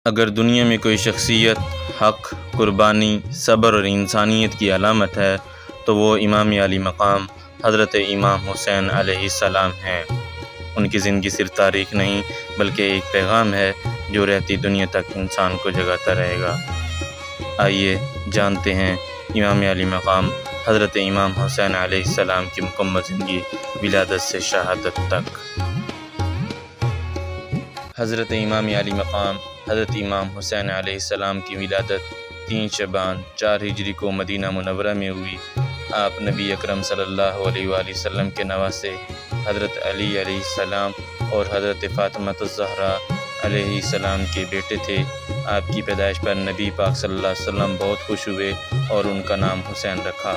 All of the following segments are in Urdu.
اگر دنیا میں کوئی شخصیت حق، قربانی، صبر اور انسانیت کی علامت ہے تو وہ امام علی مقام حضرت امام حسین علیہ السلام ہیں۔ ان کی زندگی صرف تاریخ نہیں بلکہ ایک پیغام ہے جو رہتی دنیا تک انسان کو جگاتا رہے گا۔ آئیے جانتے ہیں امام علی مقام حضرت امام حسین علیہ السلام کی مکمل زندگی ولادت سے شہادت تک۔ حضرت امام علی مقام حضرت امام حسین علیہ السلام کی ولادت 3 شعبان 4 ہجری کو مدینہ منورہ میں ہوئی۔ آپ نبی اکرم صلی اللہ علیہ وآلہ وسلم کے نواسے حضرت علی علیہ السلام اور حضرت فاطمہ الزہرا علیہ السلام کے بیٹے تھے۔ آپ کی پیدائش پر نبی پاک صلی اللہ علیہ وسلم بہت خوش ہوئے اور ان کا نام حسین رکھا۔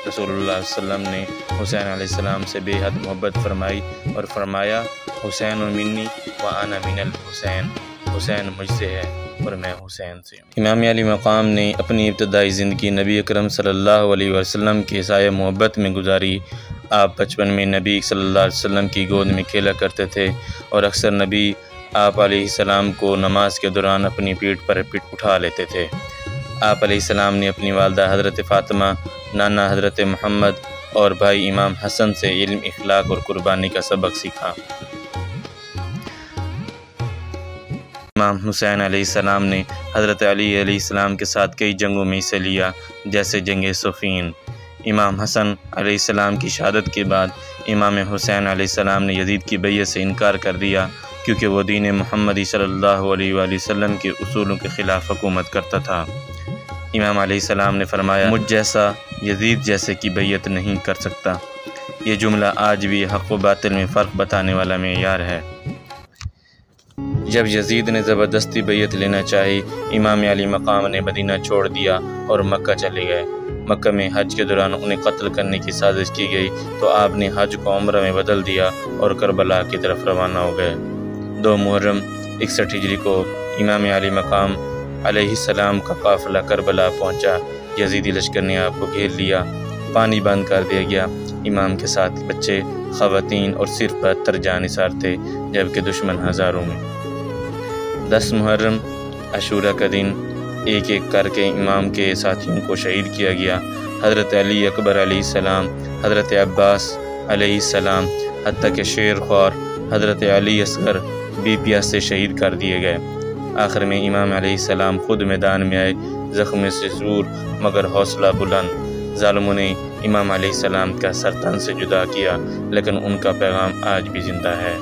رسول اللہ صلی اللہ علیہ وسلم نے حسین علیہ السلام سے بے حد محبت فرمائی اور فرمایا، حسین منی وانا من الحسین، حسین مجھ سے ہے اور میں حسین سے ہوں۔ امام علی مقام نے اپنی ابتدائی زندگی نبی اکرم صلی اللہ علیہ وسلم کے سایہ محبت میں گزاری۔ آپ بچپن میں نبی صلی اللہ علیہ وسلم کی گود میں کھیلا کرتے تھے اور اکثر نبی آپ علیہ السلام کو نماز کے دوران اپنی پیٹھ پر اٹھا لیتے تھے۔ آپ علیہ السلام نے اپنی والدہ حضرت فاطمہ، نانا حضرت محمد اور بھائی امام حسن سے علم، اخلاق اور قربانی کا سبق سیکھا۔ امام حسین علیہ السلام نے حضرت علی علیہ السلام کے ساتھ کئی جنگوں میں حصہ لیا، جیسے جنگ صفین۔ امام حسن علیہ السلام کی شہادت کے بعد امام حسین علیہ السلام نے یزید کی بیعت سے انکار کر دیا، کیونکہ وہ دین محمدی صلی اللہ علیہ وآلہ وسلم کے اصولوں کے خلاف حکومت کرتا تھا۔ امام علیہ السلام نے فرمایا، مجھ جیسا یزید جیسے کی بیعت نہیں کر سکتا۔ یہ جملہ آج بھی حق و باطل میں فرق بتانے والا معیار ہے۔ جب یزید نے زبردستی بیعت لینا چاہی، امام علی مقام نے مدینہ چھوڑ دیا اور مکہ چلے گئے۔ مکہ میں حج کے دوران انہیں قتل کرنے کی سازش کی گئی تو آپ نے حج کو عمرہ میں بدل دیا اور کربلا کی طرف روانہ ہو گئے۔ 2 محرم 61 ہجری کو امام علی مقام علیہ السلام کا قافلہ کربلا پہنچا۔ یزیدی لشکر نے آپ کو گھیر لیا، پانی بند کر دیا گیا۔ امام کے ساتھ بچے، خواتین اور صرف 72 جانثار تھے، جبکہ دشمن ہزاروں میں۔ 10 محرم عاشورہ کا دن ایک ایک کر کے امام کے ساتھیوں کو شہید کیا گیا۔ حضرت علی اکبر علیہ السلام، حضرت عباس علیہ السلام، حتیٰ کہ شیر خوار حضرت علی اصغر بھی پیاس سے شہید کر دیے گئے۔ آخر میں امام علیہ السلام خود میدان میں آئے، زخم سے زور مگر حوصلہ بلند۔ ظالموں نے امام علیہ السلام کا سر تن سے جدا کیا، لیکن ان کا پیغام آج بھی زندہ ہے۔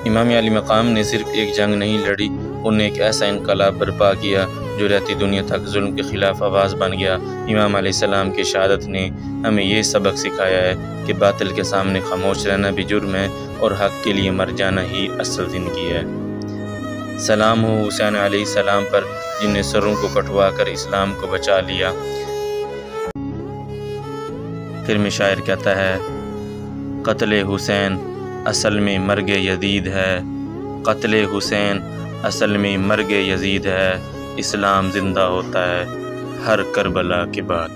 امام علی مقام نے صرف ایک جنگ نہیں لڑی، انہوں نے ایک ایسا انقلاب برپا کیا جو رہتی دنیا تک ظلم کے خلاف آواز بن گیا۔ امام علیہ السلام کی شہادت نے ہمیں یہ سبق سکھایا ہے کہ باطل کے سامنے خاموش رہنا بھی جرم ہے اور حق کے لیے مر جانا ہی اصل زندگی ہے۔ سلام ہو حسین علیہ السلام پر، جن نے سروں کو کٹوا کر اسلام کو بچا لیا۔ پھر میں شاعر کہتا ہے، قتل حسین اصل میں مرگ یزید ہے، قتل حسین اصل میں مرگ یزید ہے، اسلام زندہ ہوتا ہے ہر کربلا کے بعد۔